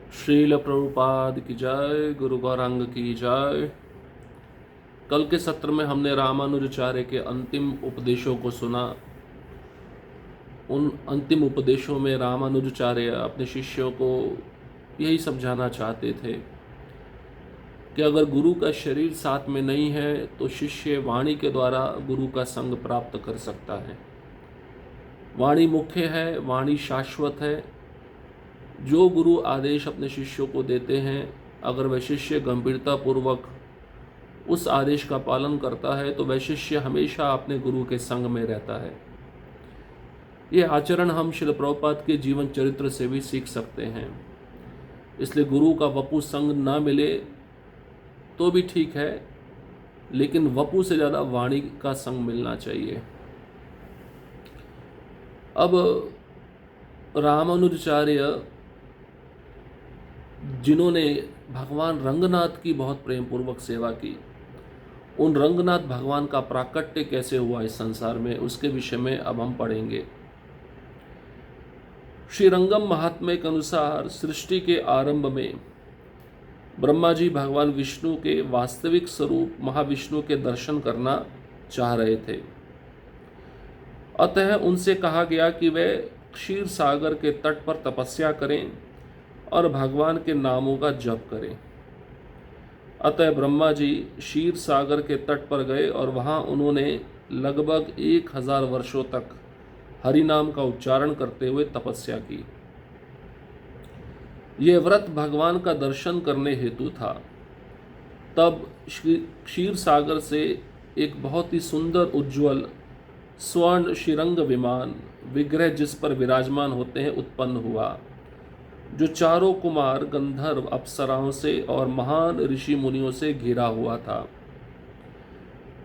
श्रील प्रभुपाद की जय, गुरु गौरांग की जय। कल के सत्र में हमने रामानुजाचार्य के अंतिम उपदेशों को सुना। उन अंतिम उपदेशों में रामानुजाचार्य अपने शिष्यों को यही समझाना चाहते थे कि अगर गुरु का शरीर साथ में नहीं है तो शिष्य वाणी के द्वारा गुरु का संग प्राप्त कर सकता है। वाणी मुख्य है, वाणी शाश्वत है। जो गुरु आदेश अपने शिष्यों को देते हैं, अगर वह शिष्य गंभीरतापूर्वक उस आदेश का पालन करता है तो वह शिष्य हमेशा अपने गुरु के संग में रहता है। ये आचरण हम श्रील प्रभुपाद के जीवन चरित्र से भी सीख सकते हैं। इसलिए गुरु का वपु संग ना मिले तो भी ठीक है, लेकिन वपु से ज़्यादा वाणी का संग मिलना चाहिए। अब रामानुजाचार्य जिन्होंने भगवान रंगनाथ की बहुत प्रेम पूर्वक सेवा की, उन रंगनाथ भगवान का प्राकट्य कैसे हुआ इस संसार में, उसके विषय में अब हम पढ़ेंगे। श्री रंगम महात्म्य के अनुसार सृष्टि के आरंभ में ब्रह्मा जी भगवान विष्णु के वास्तविक स्वरूप महाविष्णु के दर्शन करना चाह रहे थे। अतः उनसे कहा गया कि वे क्षीर सागर के तट पर तपस्या करें और भगवान के नामों का जप करें। अतः ब्रह्मा जी क्षीर सागर के तट पर गए और वहाँ उन्होंने लगभग 1000 वर्षों तक हरि नाम का उच्चारण करते हुए तपस्या की। यह व्रत भगवान का दर्शन करने हेतु था। तब क्षीर सागर से एक बहुत ही सुंदर उज्ज्वल स्वर्ण श्रीरंग विमान विग्रह जिस पर विराजमान होते हैं उत्पन्न हुआ, जो चारों कुमार गंधर्व अप्सराओं से और महान ऋषि मुनियों से घिरा हुआ था।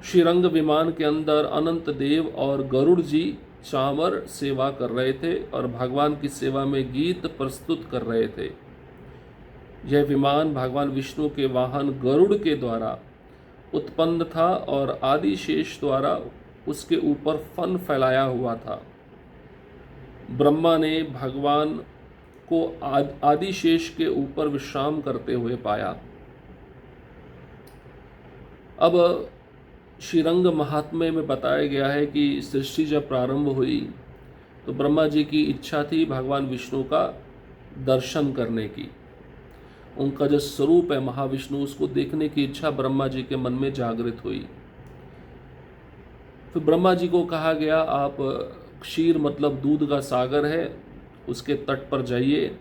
श्रीरंग विमान के अंदर अनंत देव और गरुड़ जी चामर सेवा कर रहे थे और भगवान की सेवा में गीत प्रस्तुत कर रहे थे। यह विमान भगवान विष्णु के वाहन गरुड़ के द्वारा उत्पन्न था और आदिशेष द्वारा उसके ऊपर फन फैलाया हुआ था। ब्रह्मा ने भगवान को आदिशेष के ऊपर विश्राम करते हुए पाया। अब श्रीरंग महात्म्य में बताया गया है कि सृष्टि जब प्रारंभ हुई तो ब्रह्मा जी की इच्छा थी भगवान विष्णु का दर्शन करने की। उनका जो स्वरूप है महाविष्णु, उसको देखने की इच्छा ब्रह्मा जी के मन में जागृत हुई। फिर ब्रह्मा जी को कहा गया, आप क्षीर मतलब दूध का सागर है, उसके तट पर जाइए,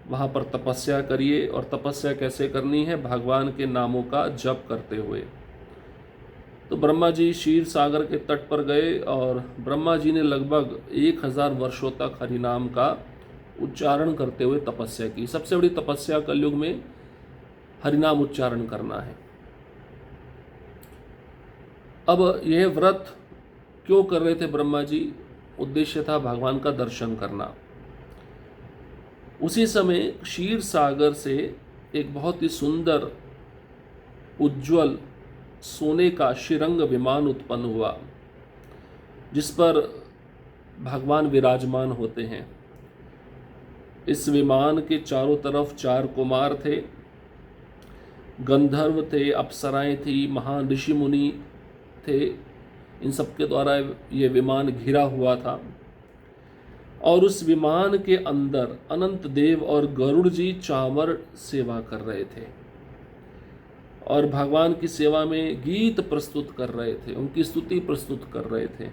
वहाँ पर तपस्या करिए। और तपस्या कैसे करनी है? भगवान के नामों का जप करते हुए। तो ब्रह्मा जी क्षीर सागर के तट पर गए और ब्रह्मा जी ने लगभग 1000 वर्षों तक हरिनाम का उच्चारण करते हुए तपस्या की। सबसे बड़ी तपस्या कलयुग में हरिनाम उच्चारण करना है। अब यह व्रत क्यों कर रहे थे ब्रह्मा जी? उद्देश्य था भगवान का दर्शन करना। उसी समय क्षीर सागर से एक बहुत ही सुंदर उज्ज्वल सोने का श्रीरंग विमान उत्पन्न हुआ, जिस पर भगवान विराजमान होते हैं। इस विमान के चारों तरफ 4 कुमार थे, गंधर्व थे, अप्सराएं थी, महान ऋषि मुनि थे। इन सबके द्वारा ये विमान घिरा हुआ था और उस विमान के अंदर अनंत देव और गरुड़ जी चामर सेवा कर रहे थे और भगवान की सेवा में गीत प्रस्तुत कर रहे थे, उनकी स्तुति प्रस्तुत कर रहे थे।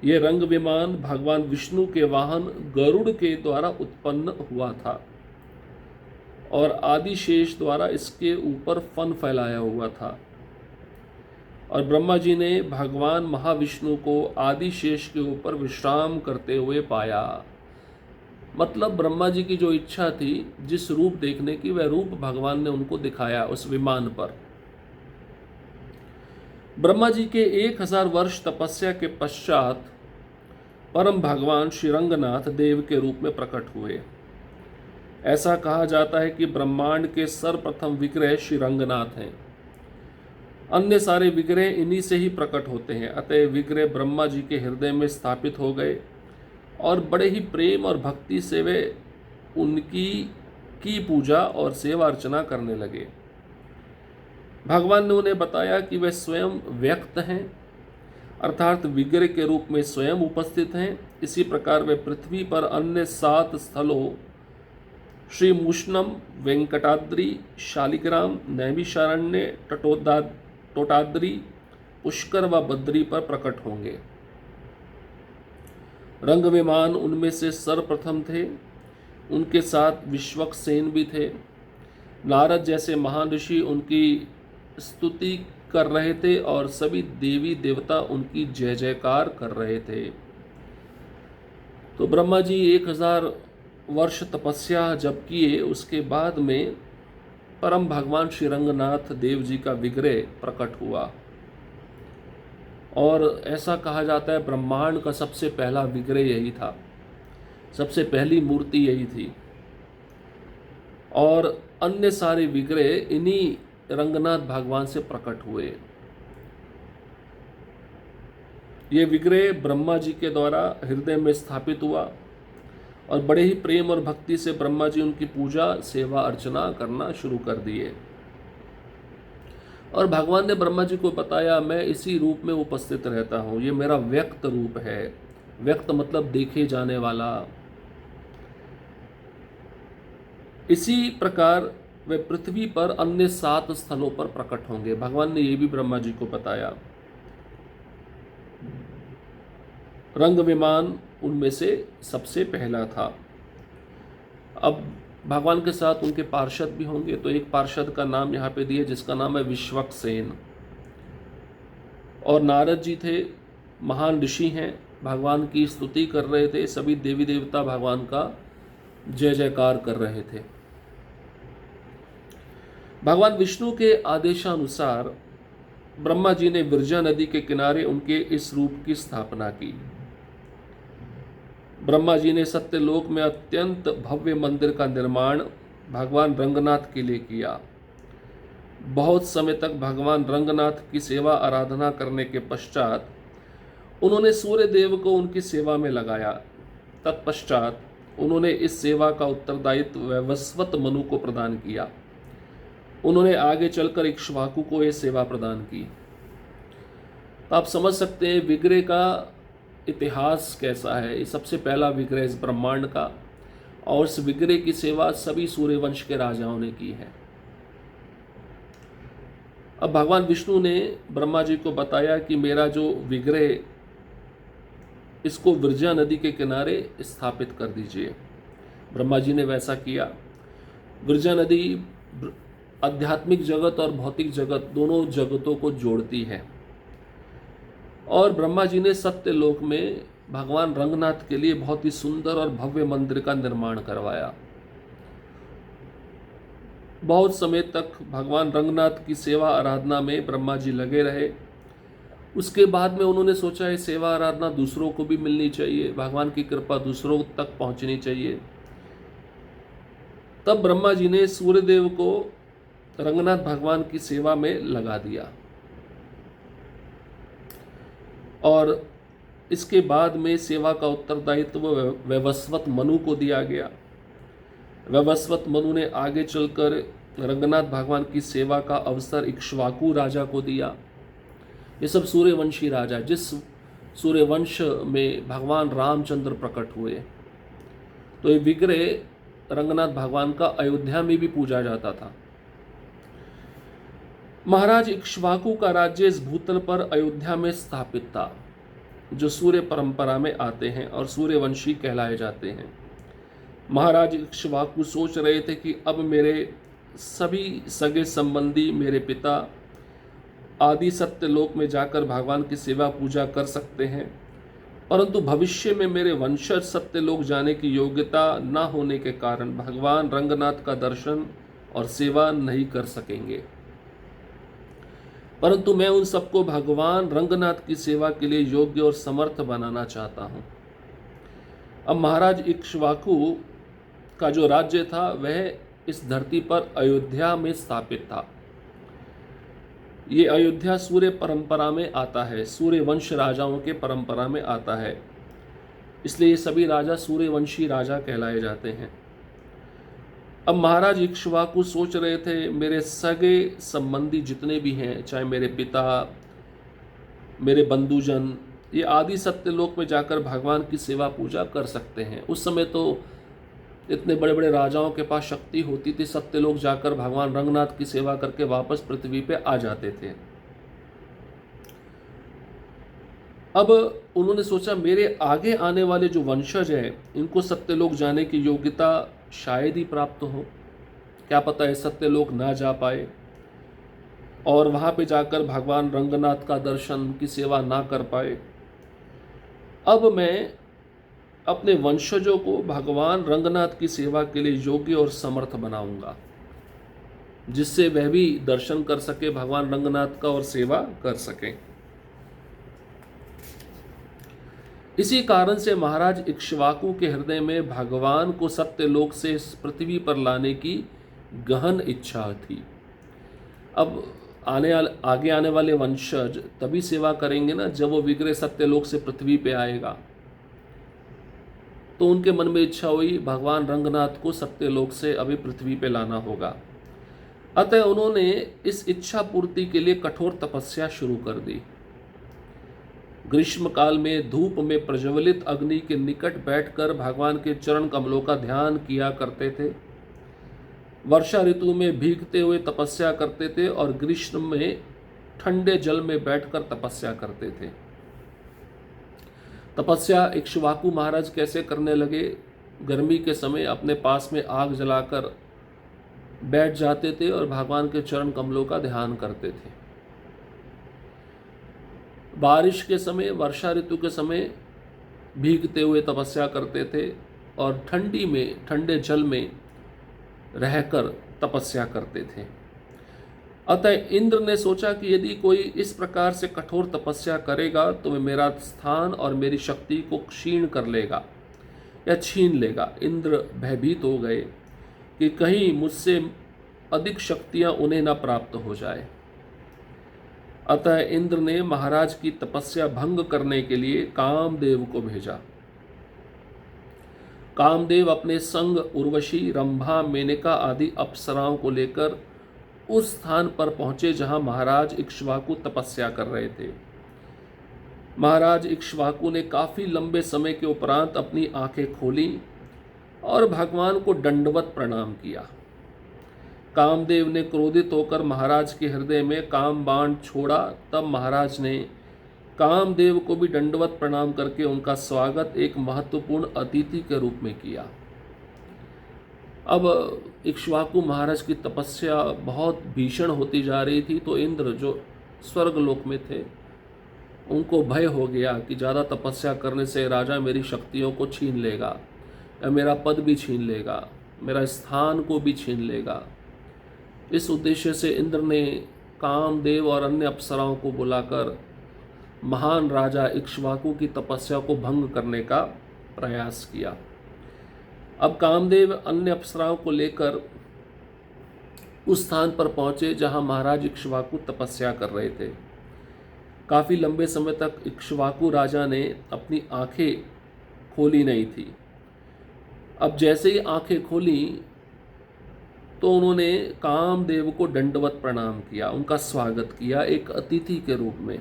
ये रंग विमान भगवान विष्णु के वाहन गरुड़ के द्वारा उत्पन्न हुआ था और आदिशेष द्वारा इसके ऊपर फन फैलाया हुआ था। और ब्रह्मा जी ने भगवान महाविष्णु को आदिशेष के ऊपर विश्राम करते हुए पाया। मतलब ब्रह्मा जी की जो इच्छा थी जिस रूप देखने की, वह रूप भगवान ने उनको दिखाया उस विमान पर। ब्रह्मा जी के 1000 वर्ष तपस्या के पश्चात परम भगवान श्रीरंगनाथ देव के रूप में प्रकट हुए। ऐसा कहा जाता है कि ब्रह्मांड के सर्वप्रथम विग्रह श्रीरंगनाथ हैं। अन्य सारे विग्रह इन्हीं से ही प्रकट होते हैं। अतः विग्रह ब्रह्मा जी के हृदय में स्थापित हो गए और बड़े ही प्रेम और भक्ति से वे उनकी की पूजा और सेवा अर्चना करने लगे। भगवान ने उन्हें बताया कि वे स्वयं व्यक्त हैं, अर्थात विग्रह के रूप में स्वयं उपस्थित हैं। इसी प्रकार वे पृथ्वी पर अन्य 7 स्थलों श्री मुष्णम, वेंकटाद्रि, शालिग्राम, नैमिषारण्य, टोटाद्रि, पुष्कर व बद्री पर प्रकट होंगे। रंग विमान उनमें से सर्वप्रथम थे। उनके साथ विश्वक्सेन भी थे। नारद जैसे महान ऋषि उनकी स्तुति कर रहे थे और सभी देवी देवता उनकी जय जयकार कर रहे थे। तो ब्रह्मा जी 1000 वर्ष तपस्या जब किए, उसके बाद में परम भगवान श्री रंगनाथ देव जी का विग्रह प्रकट हुआ। और ऐसा कहा जाता है ब्रह्मांड का सबसे पहला विग्रह यही था, सबसे पहली मूर्ति यही थी। और अन्य सारे विग्रह इन्हीं रंगनाथ भगवान से प्रकट हुए। ये विग्रह ब्रह्मा जी के द्वारा हृदय में स्थापित हुआ और बड़े ही प्रेम और भक्ति से ब्रह्मा जी उनकी पूजा सेवा अर्चना करना शुरू कर दिए। और भगवान ने ब्रह्मा जी को बताया, मैं इसी रूप में उपस्थित रहता हूँ, ये मेरा व्यक्त रूप है। व्यक्त मतलब देखे जाने वाला। इसी प्रकार वे पृथ्वी पर अन्य 7 स्थलों पर प्रकट होंगे। भगवान ने ये भी ब्रह्मा जी को बताया। रंग विमान उनमें से सबसे पहला था। अब भगवान के साथ उनके पार्षद भी होंगे, तो एक पार्षद का नाम यहाँ पे दिए जिसका नाम है विश्वक्सेन। और नारद जी थे, महान ऋषि हैं, भगवान की स्तुति कर रहे थे। सभी देवी देवता भगवान का जय जयकार कर रहे थे। भगवान विष्णु के आदेशानुसार ब्रह्मा जी ने विरजा नदी के किनारे उनके इस रूप की स्थापना की। ब्रह्मा जी ने सत्यलोक में अत्यंत भव्य मंदिर का निर्माण भगवान रंगनाथ के लिए किया। बहुत समय तक भगवान रंगनाथ की सेवा आराधना करने के पश्चात उन्होंने सूर्य देव को उनकी सेवा में लगाया। तत्पश्चात उन्होंने इस सेवा का उत्तरदायित्व वैवस्वत मनु को प्रदान किया। उन्होंने आगे चलकर इक्ष्वाकु को यह सेवा प्रदान की। तो आप समझ सकते हैं विग्रह का इतिहास कैसा है। ये सबसे पहला विग्रह इस ब्रह्मांड का, और इस विग्रह की सेवा सभी सूर्यवंश के राजाओं ने की है। अब भगवान विष्णु ने ब्रह्मा जी को बताया कि मेरा जो विग्रह, इसको विरजा नदी के किनारे स्थापित कर दीजिए। ब्रह्मा जी ने वैसा किया। विरजा नदी आध्यात्मिक जगत और भौतिक जगत दोनों जगतों को जोड़ती है। और ब्रह्मा जी ने सत्यलोक में भगवान रंगनाथ के लिए बहुत ही सुंदर और भव्य मंदिर का निर्माण करवाया। बहुत समय तक भगवान रंगनाथ की सेवा आराधना में ब्रह्मा जी लगे रहे। उसके बाद में उन्होंने सोचा ये सेवा आराधना दूसरों को भी मिलनी चाहिए, भगवान की कृपा दूसरों तक पहुंचनी चाहिए। तब ब्रह्मा जी ने सूर्यदेव को रंगनाथ भगवान की सेवा में लगा दिया। और इसके बाद में सेवा का उत्तरदायित्व वैवस्वत मनु को दिया गया। वैवस्वत मनु ने आगे चलकर रंगनाथ भगवान की सेवा का अवसर इक्ष्वाकु राजा को दिया। ये सब सूर्यवंशी राजा, जिस सूर्यवंश में भगवान रामचंद्र प्रकट हुए। तो ये विग्रह रंगनाथ भगवान का अयोध्या में भी पूजा जाता था। महाराज इक्ष्वाकु का राज्य इस भूतल पर अयोध्या में स्थापित था, जो सूर्य परंपरा में आते हैं और सूर्यवंशी कहलाए जाते हैं। महाराज इक्ष्वाकु सोच रहे थे कि अब मेरे सभी सगे संबंधी, मेरे पिता आदि सत्यलोक में जाकर भगवान की सेवा पूजा कर सकते हैं, परंतु भविष्य में मेरे वंशज सत्यलोक जाने की योग्यता न होने के कारण भगवान रंगनाथ का दर्शन और सेवा नहीं कर सकेंगे। परंतु मैं उन सबको भगवान रंगनाथ की सेवा के लिए योग्य और समर्थ बनाना चाहता हूँ। अब महाराज इक्ष्वाकु का जो राज्य था वह इस धरती पर अयोध्या में स्थापित था। ये अयोध्या सूर्य परंपरा में आता है, सूर्य वंश राजाओं के परंपरा में आता है, इसलिए ये सभी राजा सूर्यवंशी राजा कहलाए जाते हैं। अब महाराज इक्ष्वाकु सोच रहे थे, मेरे सगे संबंधी जितने भी हैं, चाहे मेरे पिता, मेरे बंधुजन, ये आदि सत्यलोक में जाकर भगवान की सेवा पूजा कर सकते हैं। उस समय तो इतने बड़े बड़े राजाओं के पास शक्ति होती थी, सत्यलोक जाकर भगवान रंगनाथ की सेवा करके वापस पृथ्वी पे आ जाते थे। अब उन्होंने सोचा, मेरे आगे आने वाले जो वंशज हैं, इनको सत्यलोक जाने की योग्यता शायद ही प्राप्त हो, क्या पता है सत्यलोक ना जा पाए और वहाँ पे जाकर भगवान रंगनाथ का दर्शन की सेवा ना कर पाए। अब मैं अपने वंशजों को भगवान रंगनाथ की सेवा के लिए योग्य और समर्थ बनाऊंगा, जिससे वह भी दर्शन कर सके भगवान रंगनाथ का और सेवा कर सकें। इसी कारण से महाराज इक्ष्वाकु के हृदय में भगवान को सत्यलोक से इस पृथ्वी पर लाने की गहन इच्छा थी। अब आगे आने वाले वंशज तभी सेवा करेंगे ना जब वो विग्रह सत्यलोक से पृथ्वी पे आएगा। तो उनके मन में इच्छा हुई, भगवान रंगनाथ को सत्यलोक से अभी पृथ्वी पे लाना होगा। अतः उन्होंने इस इच्छा पूर्ति के लिए कठोर तपस्या शुरू कर दी। ग्रीष्म काल में धूप में प्रज्वलित अग्नि के निकट बैठकर भगवान के चरण कमलों का ध्यान किया करते थे। वर्षा ऋतु में भीगते हुए तपस्या करते थे और ग्रीष्म में ठंडे जल में बैठकर तपस्या करते थे। तपस्या इक्ष्वाकु महाराज कैसे करने लगे? गर्मी के समय अपने पास में आग जलाकर बैठ जाते थे और भगवान के चरण कमलों का ध्यान करते थे। बारिश के समय, वर्षा ऋतु के समय भीगते हुए तपस्या करते थे और ठंडी में ठंडे जल में रहकर तपस्या करते थे। अतः इंद्र ने सोचा कि यदि कोई इस प्रकार से कठोर तपस्या करेगा तो वह मेरा स्थान और मेरी शक्ति को क्षीण कर लेगा या छीन लेगा। इंद्र भयभीत हो गए कि कहीं मुझसे अधिक शक्तियां उन्हें न प्राप्त हो जाए। अतः इंद्र ने महाराज की तपस्या भंग करने के लिए कामदेव को भेजा। कामदेव अपने संग उर्वशी, रंभा, मेनका आदि अप्सराओं को लेकर उस स्थान पर पहुंचे जहां महाराज इक्ष्वाकु तपस्या कर रहे थे। महाराज इक्ष्वाकु ने काफी लंबे समय के उपरांत अपनी आंखें खोली और भगवान को दंडवत प्रणाम किया। कामदेव ने क्रोधित होकर महाराज के हृदय में काम बाण छोड़ा। तब महाराज ने कामदेव को भी दंडवत प्रणाम करके उनका स्वागत एक महत्वपूर्ण अतिथि के रूप में किया। अब इक्ष्वाकु महाराज की तपस्या बहुत भीषण होती जा रही थी, तो इंद्र जो स्वर्गलोक में थे उनको भय हो गया कि ज़्यादा तपस्या करने से राजा मेरी शक्तियों को छीन लेगा या मेरा पद भी छीन लेगा, मेरा स्थान को भी छीन लेगा। इस उद्देश्य से इंद्र ने कामदेव और अन्य अप्सराओं को बुलाकर महान राजा इक्ष्वाकु की तपस्या को भंग करने का प्रयास किया। अब कामदेव अन्य अप्सराओं को लेकर उस स्थान पर पहुंचे जहां महाराज इक्ष्वाकु तपस्या कर रहे थे। काफ़ी लंबे समय तक इक्ष्वाकु राजा ने अपनी आंखें खोली नहीं थी। अब जैसे ही आंखें खोली तो उन्होंने कामदेव को दंडवत प्रणाम किया, उनका स्वागत किया एक अतिथि के रूप में।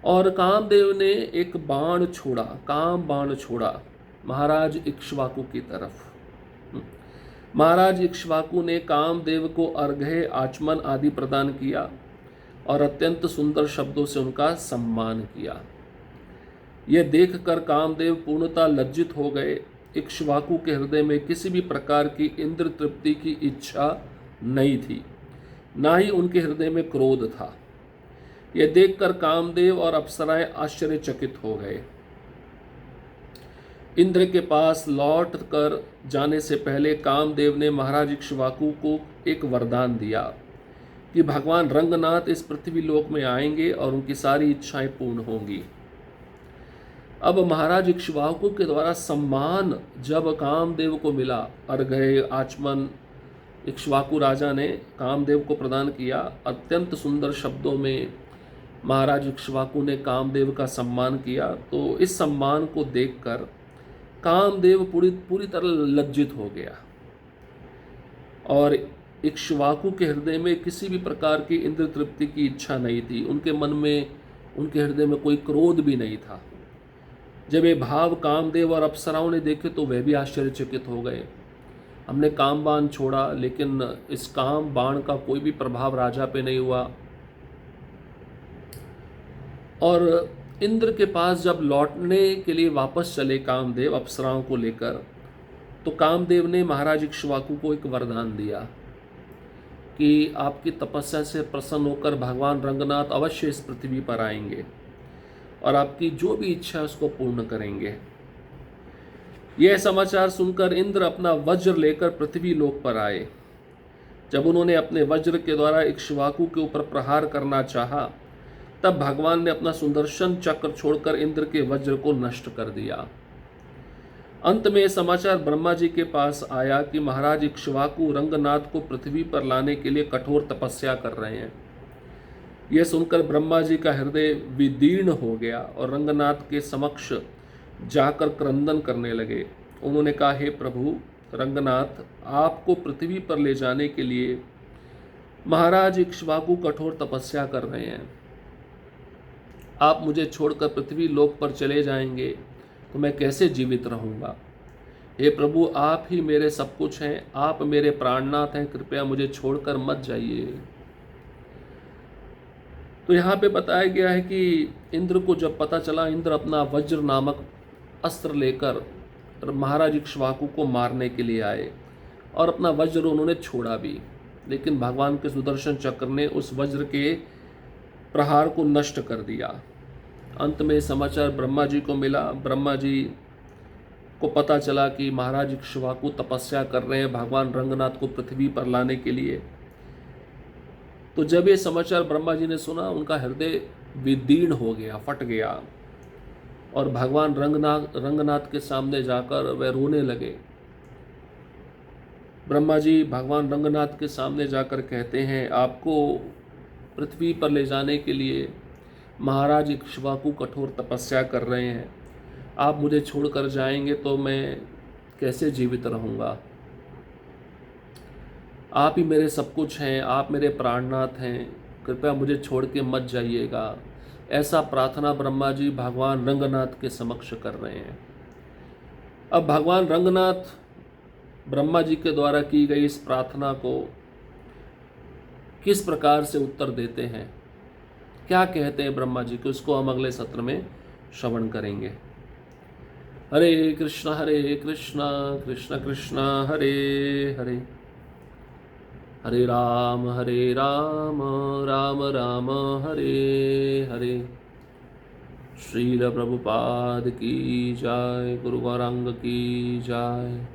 और कामदेव ने एक बाण छोड़ा, काम बाण छोड़ा महाराज इक्ष्वाकु की तरफ। महाराज इक्ष्वाकु ने कामदेव को अर्घ्य, आचमन आदि प्रदान किया और अत्यंत सुंदर शब्दों से उनका सम्मान किया। यह देखकर कामदेव पूर्णतः लज्जित हो गए। इक्ष्वाकु के हृदय में किसी भी प्रकार की इंद्र तृप्ति की इच्छा नहीं थी, ना ही उनके हृदय में क्रोध था। यह देखकर कामदेव और अप्सराएं आश्चर्यचकित हो गए। इंद्र के पास लौट कर जाने से पहले कामदेव ने महाराज इक्ष्वाकु को एक वरदान दिया कि भगवान रंगनाथ इस पृथ्वी लोक में आएंगे और उनकी सारी इच्छाएं पूर्ण होंगी। अब महाराज इक्ष्वाकु के द्वारा सम्मान जब कामदेव को मिला, अर्घ्य, आचमन इक्ष्वाकु राजा ने कामदेव को प्रदान किया। अत्यंत सुंदर शब्दों में महाराज इक्ष्वाकु ने कामदेव का सम्मान किया। तो इस सम्मान को देखकर कामदेव पूरी पूरी तरह लज्जित हो गया और इक्ष्वाकु के हृदय में किसी भी प्रकार की इंद्र तृप्ति की इच्छा नहीं थी। उनके मन में, उनके हृदय में कोई क्रोध भी नहीं था। जब ये भाव कामदेव और अप्सराओं ने देखे तो वह भी आश्चर्यचकित हो गए। हमने काम बाण छोड़ा, लेकिन इस काम बाण का कोई भी प्रभाव राजा पे नहीं हुआ। और इंद्र के पास जब लौटने के लिए वापस चले कामदेव अप्सराओं को लेकर, तो कामदेव ने महाराज इक्ष्वाकु को एक वरदान दिया कि आपकी तपस्या से प्रसन्न होकर भगवान रंगनाथ अवश्य इस पृथ्वी पर आएंगे और आपकी जो भी इच्छा है उसको पूर्ण करेंगे। यह समाचार सुनकर इंद्र अपना वज्र लेकर पृथ्वी लोक पर आए। जब उन्होंने अपने वज्र के द्वारा इक्ष्वाकु के ऊपर प्रहार करना चाहा, तब भगवान ने अपना सुदर्शन चक्र छोड़कर इंद्र के वज्र को नष्ट कर दिया। अंत में यह समाचार ब्रह्मा जी के पास आया कि महाराज इक्ष्वाकु रंगनाथ को पृथ्वी पर लाने के लिए कठोर तपस्या कर रहे हैं। यह सुनकर ब्रह्मा जी का हृदय विदीर्ण हो गया और रंगनाथ के समक्ष जाकर क्रंदन करने लगे। उन्होंने कहा, हे प्रभु रंगनाथ, आपको पृथ्वी पर ले जाने के लिए महाराज इक्ष्वाकु कठोर तपस्या कर रहे हैं। आप मुझे छोड़कर पृथ्वी लोक पर चले जाएंगे तो मैं कैसे जीवित रहूँगा। हे प्रभु, आप ही मेरे सब कुछ हैं, आप मेरे प्राणनाथ हैं, कृपया मुझे छोड़कर मत जाइए। तो यहाँ पे बताया गया है कि इंद्र को जब पता चला, इंद्र अपना वज्र नामक अस्त्र लेकर महाराज इक्ष्वाकु को मारने के लिए आए और अपना वज्र उन्होंने छोड़ा भी, लेकिन भगवान के सुदर्शन चक्र ने उस वज्र के प्रहार को नष्ट कर दिया। अंत में समाचार ब्रह्मा जी को मिला। ब्रह्मा जी को पता चला कि महाराज इक्ष्वाकु तपस्या कर रहे हैं भगवान रंगनाथ को पृथ्वी पर लाने के लिए। तो जब ये समाचार ब्रह्मा जी ने सुना, उनका हृदय विदीर्ण हो गया, फट गया और भगवान रंगनाथ के सामने जाकर वह रोने लगे। ब्रह्मा जी भगवान रंगनाथ के सामने जाकर कहते हैं, आपको पृथ्वी पर ले जाने के लिए महाराज इक्ष्वाकु कठोर तपस्या कर रहे हैं। आप मुझे छोड़कर जाएंगे तो मैं कैसे जीवित रहूँगा। आप ही मेरे सब कुछ हैं, आप मेरे प्राणनाथ हैं, कृपया मुझे छोड़ के मत जाइएगा। ऐसा प्रार्थना ब्रह्मा जी भगवान रंगनाथ के समक्ष कर रहे हैं। अब भगवान रंगनाथ ब्रह्मा जी के द्वारा की गई इस प्रार्थना को किस प्रकार से उत्तर देते हैं, क्या कहते हैं ब्रह्मा जी को, उसको हम अगले सत्र में श्रवण करेंगे। हरे कृष्णा कृष्ण कृष्ण हरे हरे, हरे राम राम राम हरे हरे। श्रील प्रभुपाद की जय, गुरु गौरांग की जय।